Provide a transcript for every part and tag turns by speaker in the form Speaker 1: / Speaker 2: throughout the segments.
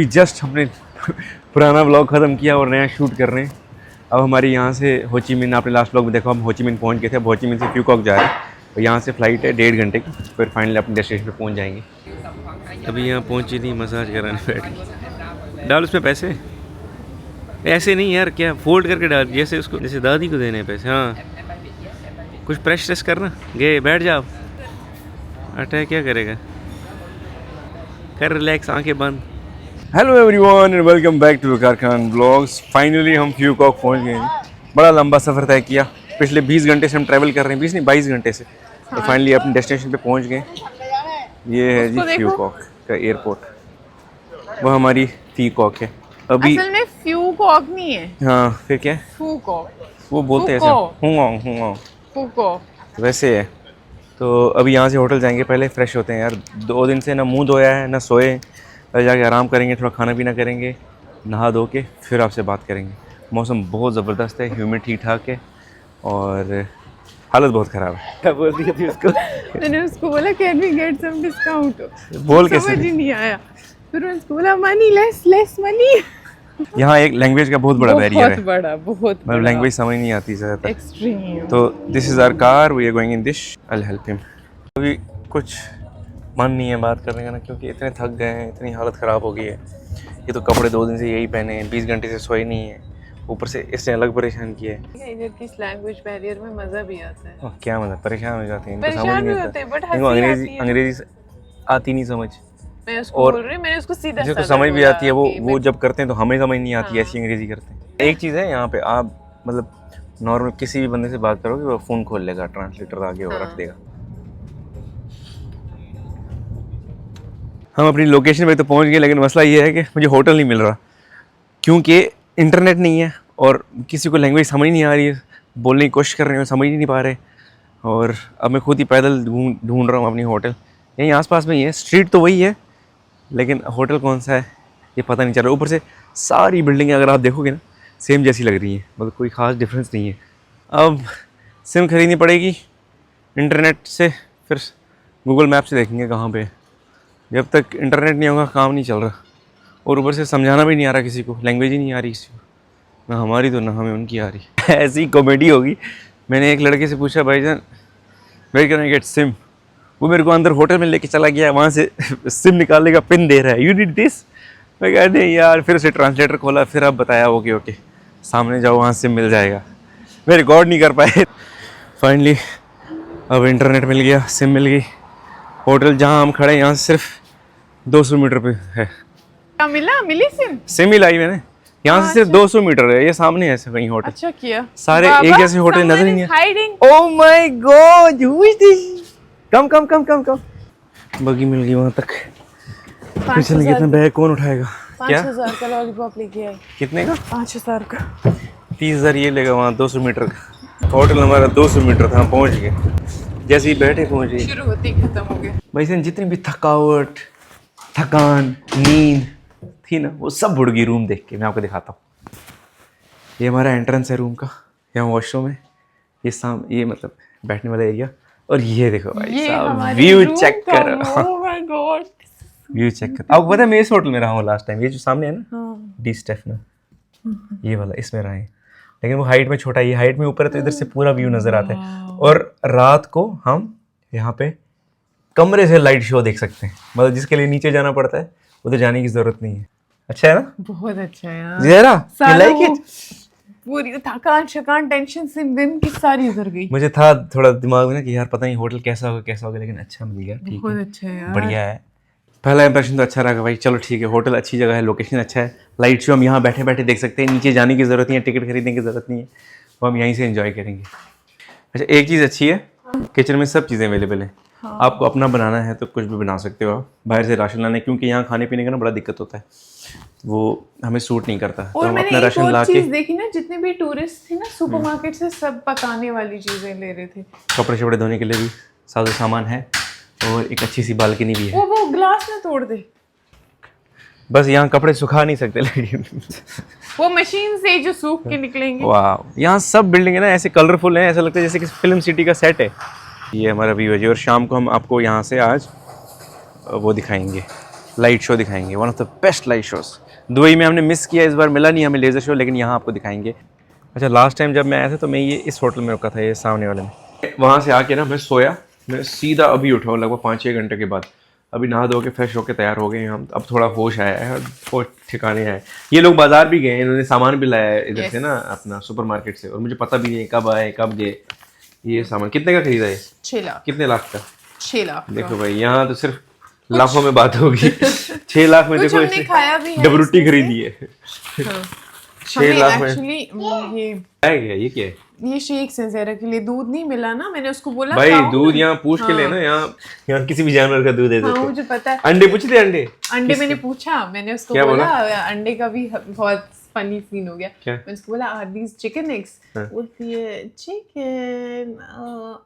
Speaker 1: Just हमने पुराना vlog ख़त्म किया और नया शूट कर रहे हैं। अब हमारी यहाँ से हो ची मिन्ह, आपने लास्ट व्लॉग में देखा हम हो ची मिन्ह पहुँच गए थे। अब हो ची मिन्ह से फ्यूकॉक जा रहे हैं और यहाँ से फ़्लाइट है 1.5 घंटे की, फिर फाइनली अपने डेस्टिनेशन पे पहुँच जाएंगे। अभी यहाँ पहुँची थी, मसाज कराने बैठ। डाल उसमें पैसे, ऐसे नहीं यार, क्या फोल्ड करके डाल, जैसे उसको जैसे दादी को देने पैसे। हाँ कुछ प्रेस ट्रेस करना, गए बैठ जाओ। अटैक क्या करेगा, कर रिलैक्स, आंखें बंद। Hello everyone and welcome back to Waqar Khan blogs. Finally हम फ्यूकॉक पहुंच गए हैं। बड़ा लंबा सफ़र तय किया, पिछले 20 घंटे से हम ट्रैवल कर रहे हैं, 20 नहीं 22 घंटे से। तो फाइनली अपने डेस्टिनेशन पे पहुंच गए। ये है जी फ्यूकॉक का एयरपोर्ट, वो हमारी फीकॉक है। अभी
Speaker 2: असल में फ्यूकॉक नहीं है।
Speaker 1: हाँ फिर क्या है,
Speaker 2: फूकॉक,
Speaker 1: वो बोलते हैं ऐसा,
Speaker 2: फूकॉक
Speaker 1: वैसे है। तो अभी यहाँ से होटल जाएंगे, पहले फ्रेश होते हैं यार। 2 दिन से ना मुंह धोया है ना सोए, पहले जाके आराम करेंगे, थोड़ा खाना पीना करेंगे, नहा धो के फिर आपसे बात करेंगे। मौसम बहुत ज़बरदस्त है, ह्यूमिड ठीक ठाक है और हालत बहुत ख़राब है। क्या बोल रही थी उसको?
Speaker 2: मैंने उसको बोला can we get some discount,
Speaker 1: बोल कैसे,
Speaker 2: समझ ही नहीं आया। फिर मैंने उसको बोला मनी लेस मनी।
Speaker 1: यहाँ एक लैंग्वेज का बहुत बड़ा बैरियर है,
Speaker 2: बहुत
Speaker 1: मतलब लैंग्वेज समझ नहीं आती ज़्यादातर।
Speaker 2: एक्सट्रीम।
Speaker 1: तो this is our car, we are going in this, I will help him. अभी कुछ मन नहीं है बात करने का ना, क्योंकि इतने थक गए हैं, इतनी हालत ख़राब हो गई है। ये तो कपड़े 2 दिन से यही पहने हैं, 20 घंटे से सोए नहीं है, ऊपर से इसने अलग परेशान किया है।
Speaker 2: इधर की लैंग्वेज बैरियर में मज़ा भी आता है।
Speaker 1: क्या मतलब, परेशान हो जाते हैं, इनको समझ
Speaker 2: परेशान
Speaker 1: नहीं
Speaker 2: भी
Speaker 1: आता।
Speaker 2: होते हैं बट
Speaker 1: इनको अंग्रेजी आती नहीं समझ।
Speaker 2: मैं उसको बोल रही हूँ, मैंने उसको सीधा
Speaker 1: जिसको समझ भी आती है वो जब करते हैं तो हमें समझ नहीं आती, ऐसी अंग्रेजी करते हैं। एक चीज़ है यहाँ पे, आप मतलब नॉर्मल किसी भी बंदे से बात करोगे वो फ़ोन खोल लेगा, ट्रांसलेटर आगे वो रख देगा। हम अपनी लोकेशन पे तो पहुँच गए, लेकिन मसला ये है कि मुझे होटल नहीं मिल रहा, क्योंकि इंटरनेट नहीं है और किसी को लैंग्वेज समझ नहीं आ रही है। बोलने की कोशिश कर रहे हैं, समझ ही नहीं पा रहे। और अब मैं खुद ही पैदल ढूंढ रहा हूँ अपनी होटल। यहीं आसपास में ही है, स्ट्रीट तो वही है, लेकिन होटल कौन सा है ये पता नहीं चल रहा। ऊपर से सारी बिल्डिंगें अगर आप देखोगे ना सेम जैसी लग रही हैं, मतलब कोई ख़ास डिफरेंस नहीं है। अब सिम खरीदनी पड़ेगी इंटरनेट से, फिर गूगल मैप से देखेंगे कहाँ पे। जब तक इंटरनेट नहीं होगा काम नहीं चल रहा, और ऊपर से समझाना भी नहीं आ रहा किसी को, लैंग्वेज ही नहीं आ रही किसी को, ना हमारी तो ना हमें उनकी आ रही। ऐसी कॉमेडी होगी। मैंने एक लड़के से पूछा, भाईजान where can I get SIM? वो मेरे को अंदर होटल में लेके चला गया, वहाँ से सिम निकालने का पिन दे रहा है, यू नीड दिस। मैं कहा नहीं यार, फिर उसे ट्रांसलेटर खोला, फिर अब बताया ओके सामने जाओ वहाँ सिम मिल जाएगा। मैं रिकॉर्ड नहीं कर पाए। फाइनली अब इंटरनेट मिल गया, सिम मिल गई। होटल जहाँ हम खड़े हैं यहाँ से सिर्फ 200 मीटर पे है।
Speaker 2: क्या मिली
Speaker 1: सिम ही लाई मैंने, यहाँ से सिर्फ 200 मीटर है, ये सामने है ऐसे कहीं होटल।
Speaker 2: अच्छा किया।
Speaker 1: सारे एक जैसे होटल नजर नहीं है।
Speaker 2: Oh
Speaker 1: oh my god, who is this? Come. बगी मिल गई वहाँ तक। चल कितना बैग कौन उठाएगा?
Speaker 2: 5,000 का लॉलीपॉप लेके आए।
Speaker 1: कितने का?
Speaker 2: 5,000 का।
Speaker 1: 30,000 ये लेगा वहाँ 200 मीटर का। होटल हमारा 200 मीटर था, पहुँच गए। जैसे ही बैठे पहुँच गए,
Speaker 2: शुरू होते ही खत्म हो गया।
Speaker 1: भाई साहब जितनी भी थकावट, थकान, नींद थी ना, वो सब उड़ गई रूम देख के। मैं आपको दिखाता हूँ, ये हमारा एंट्रेंस है रूम का, यहाँ वॉशरूम है, ये मतलब बैठने वाला एरिया। और ये देखो भाई साहब, व्यू चेक करो।
Speaker 2: Oh my God,
Speaker 1: view check करो। आपको पता है मैं इस होटल में रहा हूँ लास्ट टाइम, ये जो सामने है ना, डी स्टेफनो, ये वाला, इसमें रहा है। लेकिन वो हाइट में छोटा है, ये हाइट में ऊपर है, तो इधर से पूरा व्यू नजर आता है। और रात को हम यहाँ पे कमरे से लाइट शो देख सकते हैं, मतलब जिसके लिए नीचे जाना पड़ता है उधर जाने की जरूरत नहीं है। अच्छा है ना?
Speaker 2: बहुत अच्छा है यार।
Speaker 1: जरा you like it?
Speaker 2: पूरी थकान शकान टेंशन से दिन की सारी उतर गई।
Speaker 1: मुझे था थोड़ा दिमाग में ना कि यार पता नहीं होटल कैसा होगा, लेकिन अच्छा मिल गया, ठीक
Speaker 2: बहुत
Speaker 1: है,
Speaker 2: अच्छा है यार,
Speaker 1: बढ़िया है। पहला इंप्रेशन तो अच्छा रहा भाई। चलो ठीक है, होटल अच्छी जगह है, लोकेशन अच्छा है, लाइट शो हम यहाँ बैठे बैठे देख सकते हैं, नीचे जाने की ज़रूरत नहीं है, टिकट खरीदने की ज़रूरत नहीं है, वो हम यहीं से एंजॉय करेंगे। अच्छा एक चीज़ अच्छी है, किचन में सब चीज़ें अवेलेबल हैं। आपको अपना बनाना है तो कुछ भी बना सकते हो आप, बाहर से राशन लाने, क्योंकि यहाँ खाने पीने का ना बड़ा दिक्कत होता है, वो हमें सूट नहीं करता।
Speaker 2: और
Speaker 1: तो हम
Speaker 2: मैंने
Speaker 1: अपना
Speaker 2: एक
Speaker 1: राशन
Speaker 2: और
Speaker 1: ला के,
Speaker 2: चीज देखी ना, जितने भी टूरिस्ट थे ना सुपरमार्केट से सब पकाने वाली चीजें ले रहे थे।
Speaker 1: कपड़े शपड़े धोने के लिए भी सारा सामान है, और एक अच्छी सी बालकनी भी है।
Speaker 2: वो ग्लास ना तोड़ दे,
Speaker 1: बस यहाँ कपड़े सुखा नहीं सकते, लेकिन
Speaker 2: वो मशीन से जो सूख के निकलेंगे।
Speaker 1: वाह, यहाँ सब बिल्डिंग है ना ऐसे कलरफुल है, ऐसा लगता है जैसे कि फिल्म सिटी का सेट है। ये हमारा व्यू है जी, और शाम को हम आपको यहाँ से आज वो दिखाएंगे, लाइट शो दिखाएंगे, one of the best light shows. Dubai में हमने मिस किया, इस बार मिला नहीं हमें लेज़र शो, लेकिन यहाँ आपको दिखाएंगे। अच्छा, लास्ट टाइम जब मैं आया था तो मैं ये इस होटल में रुका था, ये सामने वाले में। वहाँ से आके ना मैं सोया, मैं सीधा अभी उठा हूँ लगभग 5-6 घंटे के बाद। अभी नहा धो के फ्रेश होके तैयार हो गए हम, अब थोड़ा होश आया है और होश ठिकाने आए। ये लोग बाजार भी गए हैं, इन्होंने सामान भी लाया है इधर से ना अपना सुपरमार्केट से, और मुझे पता भी नहीं है कब आए कब गए। ये सामान कितने का खरीदा है?
Speaker 2: 6 लाख।
Speaker 1: कितने लाख का?
Speaker 2: 6 लाख।
Speaker 1: देखो भाई, यहाँ तो सिर्फ लाखों में बात होगी। 6 लाख में देखो
Speaker 2: हमने खाया भी है,
Speaker 1: डबरूटी खरीदी है। 6 लाख में
Speaker 2: एक्चुअली ये
Speaker 1: ये क्या है?
Speaker 2: ये शेक्स है ज़हरा के लिए। दूध नहीं मिला ना, मैंने उसको बोला
Speaker 1: भाई
Speaker 2: खाओ
Speaker 1: दूध
Speaker 2: ना।
Speaker 1: यहाँ पूछ के लेना, यहाँ किसी भी जानवर का दूध दे
Speaker 2: हाँ
Speaker 1: देते।
Speaker 2: मुझे पता है।
Speaker 1: अंडे पूछते
Speaker 2: अंडे मैंने पूछा, मैंने उसको
Speaker 1: क्या
Speaker 2: बोला अंडे का भी बहुत फनी सीन हो गया।
Speaker 1: क्या?
Speaker 2: मैंने उसको बोला आर दीज चिकन एग्स? बोलती है चिकन।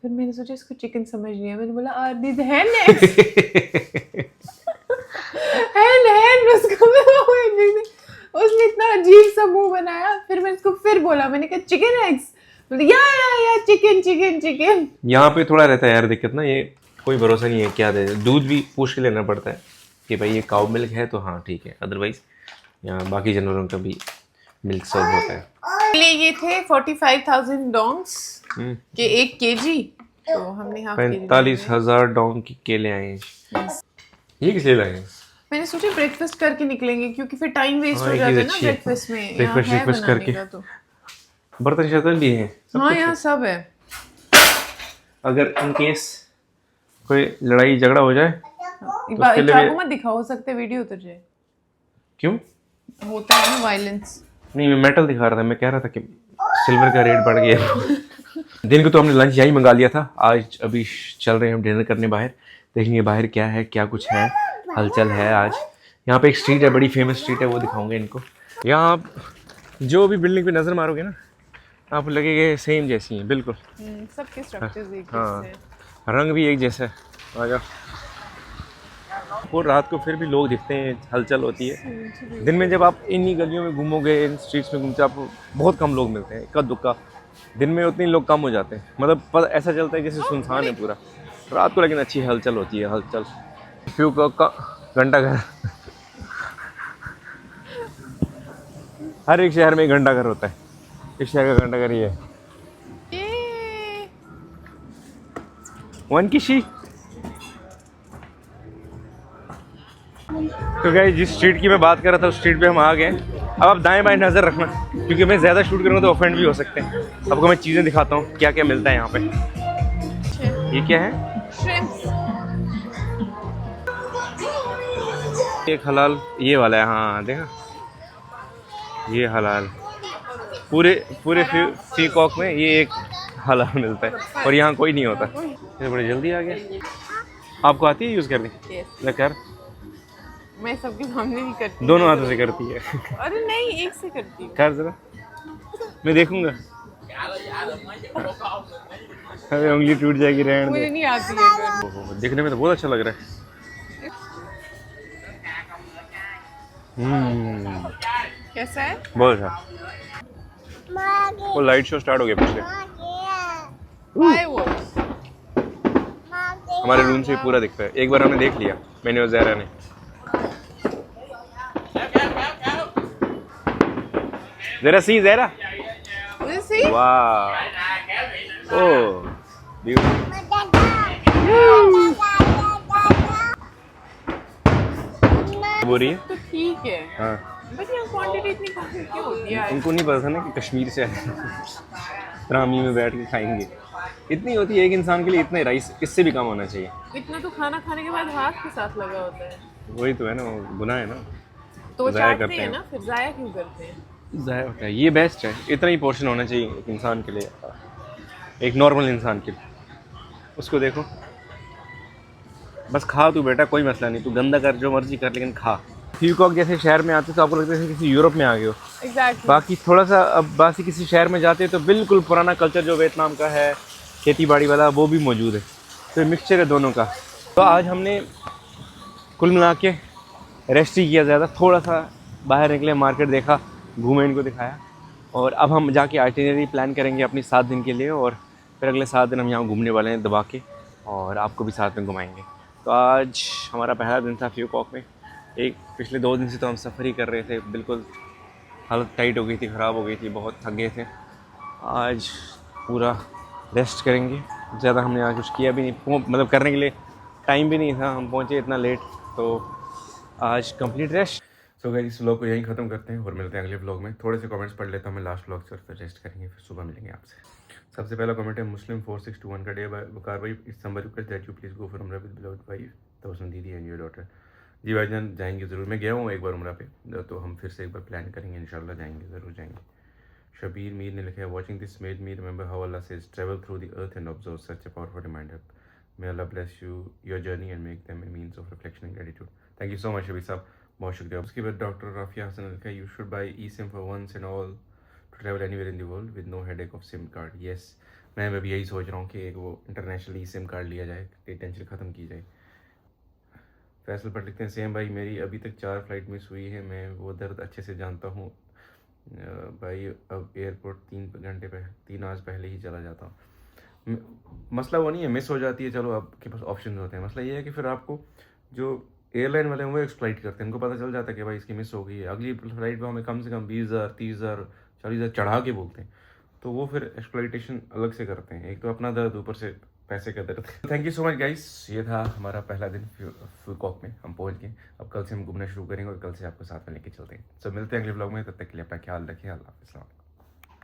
Speaker 2: फिर मैंने सोचा इसको चिकन समझ नहीं है, मैंने बोला आर दीज हैन एग्स? हैन उसने इतना अजीब सा मुंह बनाया। फिर मैं उसको फिर बोला, मैंने कहा चिकन एग्स? या चिकन चिकन चिकन।
Speaker 1: यहाँ पे थोड़ा रहता है यार दिक्कत ना, ये कोई भरोसा नहीं है क्या दे। दूध भी पूछ के लेना पड़ता है कि भाई ये काउ मिल्क है तो हाँ ठीक है, अदरवाइज यहाँ बाकी जानवरों का भी मिल्क सर्व होता है।
Speaker 2: पहले ये थे 45,000 डोंग्स के 1 kg, तो हमने हाफ
Speaker 1: 45,000 डोंग की केले आए हैं। ये किस लिए लाए हैं?
Speaker 2: मैंने सोचा ब्रेकफास्ट करके निकलेंगे, क्योंकि फिर टाइम वेस्ट
Speaker 1: हाँ,
Speaker 2: हो
Speaker 1: ये
Speaker 2: जाता है
Speaker 1: चीज़
Speaker 2: ना
Speaker 1: अच्छी है।
Speaker 2: ब्रेकफास्ट में।
Speaker 1: ब्रेकफास्ट करके
Speaker 2: तो
Speaker 1: बर्तन शर्तन भी हैं सब
Speaker 2: हाँ
Speaker 1: कुछ
Speaker 2: यहाँ
Speaker 1: है।
Speaker 2: सब है।
Speaker 1: अगर इन केस कोई लड़ाई झगड़ा हो जाए उसके लिए
Speaker 2: चाकू मत दिखाओ, हो सकता है वीडियो उतर जाए।
Speaker 1: क्यों?
Speaker 2: होता है ना वायलेंस।
Speaker 1: नहीं, मैं मेटल दिखा रहा था, मैं कह रहा था कि सिल्वर का रेट बढ़ गया। दिन को तो हमने लंच यहीं मंगा लिया था, आज अभी चल रहे हैं हम डिनर करने बाहर। देखेंगे बाहर क्या है, क्या कुछ है, हलचल है आज। यहाँ पे एक स्ट्रीट है, बड़ी फेमस स्ट्रीट है, वो दिखाऊंगा इनको। यहाँ आप जो भी बिल्डिंग पे नज़र मारोगे ना, आपको लगेगा सेम जैसी हैं बिल्कुल।
Speaker 2: सबके स्ट्रक्चर्स एक
Speaker 1: हाँ,
Speaker 2: जैसे हैं।
Speaker 1: रंग भी एक जैसा है। आ जाओ। और रात को फिर भी लोग दिखते हैं, हलचल होती है। दिन में जब आप इन्हीं गलियों में घूमोगे, इन स्ट्रीट्स में घूमते, आपको बहुत कम लोग मिलते हैं, इक्का दुक्का। दिन में उतने लोग कम हो जाते हैं, मतलब ऐसा चलता है जैसे सुनसान है पूरा। रात को लेकिन अच्छी हलचल होती है, हलचल। फ्यू का घंटा घर, हर एक शहर में एक घंटा घर होता है। इस शहर का घंटा घर ये है। वन किशी। तो गाइस, जिस स्ट्रीट की मैं बात कर रहा था उस स्ट्रीट पे हम आ गए। अब आप दाएं बाएं नज़र रखना, क्योंकि मैं ज़्यादा शूट करूँगा तो ऑफेंड भी हो सकते हैं। आपको मैं चीज़ें दिखाता हूँ क्या क्या मिलता है यहाँ पे। ये क्या है? एक हलाल ये वाला है, हाँ देखा, ये हलाल। पूरे फीकॉक में ये एक हलाल मिलता है, और यहाँ कोई नहीं होता। ये बड़ी जल्दी आ गया। आपको आती है यूज़ करनी?
Speaker 2: Yes.
Speaker 1: कर,
Speaker 2: मैं सबके सामने नहीं करती।
Speaker 1: दोनों हाथों से करती है।
Speaker 2: अरे नहीं, एक से करती हूँ।
Speaker 1: कर जरा, मैं देखूंगा। अरे उंगली टूट जाएगी, रहने
Speaker 2: मुझे
Speaker 1: दे।
Speaker 2: नहीं आती है।
Speaker 1: ओहो, देखने में तो बहुत अच्छा लग रहा है।
Speaker 2: कैसा है?
Speaker 1: बहुत अच्छा। वो लाइट शो स्टार्ट हो गया पीछे,
Speaker 2: Fireworks।
Speaker 1: हमारे रूम से ही पूरा दिखता है। एक बार हमने देख लिया, मैंने और ज़हरा ने। ज़रा सी ज़हरा,
Speaker 2: Will you see?
Speaker 1: वाह, ओह ब्यूटीफुल। हो रही है
Speaker 2: तो ठीक है,
Speaker 1: हाँ।
Speaker 2: बट यहाँ क्वांटिटी इतनी कम क्यों होती है?
Speaker 1: उनको नहीं पता था ना कि कश्मीर से आए त्रामी में बैठ के खाएंगे। इतनी होती है एक इंसान के लिए, इतना ही राइस, इससे भी कम होना चाहिए।
Speaker 2: इतना तो खाना खाने के बाद हाथ के साथ लगा होता है,
Speaker 1: वही तो है ना, वो गुनाह है ना,
Speaker 2: तो
Speaker 1: ज़ाया
Speaker 2: चाटते
Speaker 1: करते
Speaker 2: हैं
Speaker 1: हैं।
Speaker 2: ना, फिर जाया क्यों करते हैं?
Speaker 1: ज़ाया होता है। ये बेस्ट है, इतना ही पोर्शन होना चाहिए एक इंसान के लिए, एक नॉर्मल इंसान के लिए। उसको देखो, बस खा तू बेटा, कोई मसला नहीं, तू गंदा कर जो मर्जी कर, लेकिन खा। फ्यूकॉक जैसे शहर में आते तो आपको लगता है किसी यूरोप में आ गए हो।
Speaker 2: Exactly।
Speaker 1: बाकी थोड़ा सा अब बाकी किसी शहर में जाते तो बिल्कुल पुराना कल्चर जो वियतनाम का है, खेती बाड़ी वाला, वो भी मौजूद है। तो मिक्सचर है दोनों का। तो आज हमने कुल मिला के रेस्ट ही किया ज़्यादा, थोड़ा सा बाहर निकले, मार्केट देखा, घूमे, इनको दिखाया। और अब हम जाके आइटिनरी प्लान करेंगे अपनी 7 दिन के लिए, और फिर अगले 7 दिन हम यहाँ घूमने वाले हैं दबा के, और आपको भी साथ में घुमाएंगे। तो आज हमारा पहला दिन था फ्यूकॉक में, एक पिछले 2 दिन से तो हम सफ़र ही कर रहे थे, बिल्कुल हालत टाइट हो गई थी, ख़राब हो गई थी, बहुत थक गए थे। आज पूरा रेस्ट करेंगे। ज़्यादा हमने आज कुछ किया भी नहीं, मतलब करने के लिए टाइम भी नहीं था, हम पहुँचे इतना लेट, तो आज कंप्लीट रेस्ट। सो गाइस इस व्लॉग को यहीं ख़त्म करते हैं और मिलते हैं अगले व्लॉग में। थोड़े से कमेंट्स पढ़ लेता हूँ मैं लास्ट व्लॉग से, फिर रेस्ट करेंगे, फिर सुबह मिलेंगे आपसे। सबसे पहला कमेंट है मुस्लिम 4621 का डे बकार भाई, it's somebody request that you please go for उमरा विद बिलोवेड वाइफ तबस्सुम दीदी एंड योर डॉटर। जी भाईजान जाएंगे ज़रूर, मैं गया हूँ एक बार उमरा पे, तो हम फिर से एक बार प्लान करेंगे, इंशाल्लाह जाएंगे, ज़रूर जाएंगे। शबीर मीर ने लिखा है watching this made me remember how Allah says travel through the earth and observe such a powerful reminder. May Allah bless you your journey and make them a means of reflection and gratitude. Thank you so much Shabir साहब, बहुत शुक्रिया। उसके बाद doctor Rafia Hasan ने लिखा है you should buy eSIM for once and all to travel anywhere in the world with no headache of SIM card. Yes, मैं भी यही सोच रहा हूँ कि एक वो इंटरनेशनल ई सिम कार्ड लिया जाए, कि टेंशन ख़त्म की जाए। फैसल पर लिखते हैं सेम भाई, मेरी अभी तक 4 फ्लाइट मिस हुई है, मैं वो दर्द अच्छे से जानता हूँ भाई। अब एयरपोर्ट 3 आवर्स पहले ही चला जाता हूँ। मसला वो नहीं है मिस हो जाती है, चलो आपके पास ऑप्शन होते हैं, मसला ये है कि फिर आपको जो एयरलाइन वाले हैं वो एक्सप्लॉइट करते हैं, उनको पता चल जाता है कि भाई इसकी मिस हो गई है, अगली फ्लाइट पर हमें कम से कम 20,000 30,000 40,000 चढ़ा के बोलते हैं, तो वो फिर एक्सप्लॉइटेशन अलग से करते हैं। एक तो अपना दर्द, ऊपर से पैसे का दर्द। Thank you so much guys, ये था हमारा पहला दिन फुकॉक में, हम पहुंच गए। अब कल से हम घूमना शुरू करेंगे और कल से आपको साथ में लेके चलते हैं। सब मिलते हैं अगले ब्लॉग में, तब तक के लिए अपना ख्याल रखिए। अल्लाह हाफ़िज़।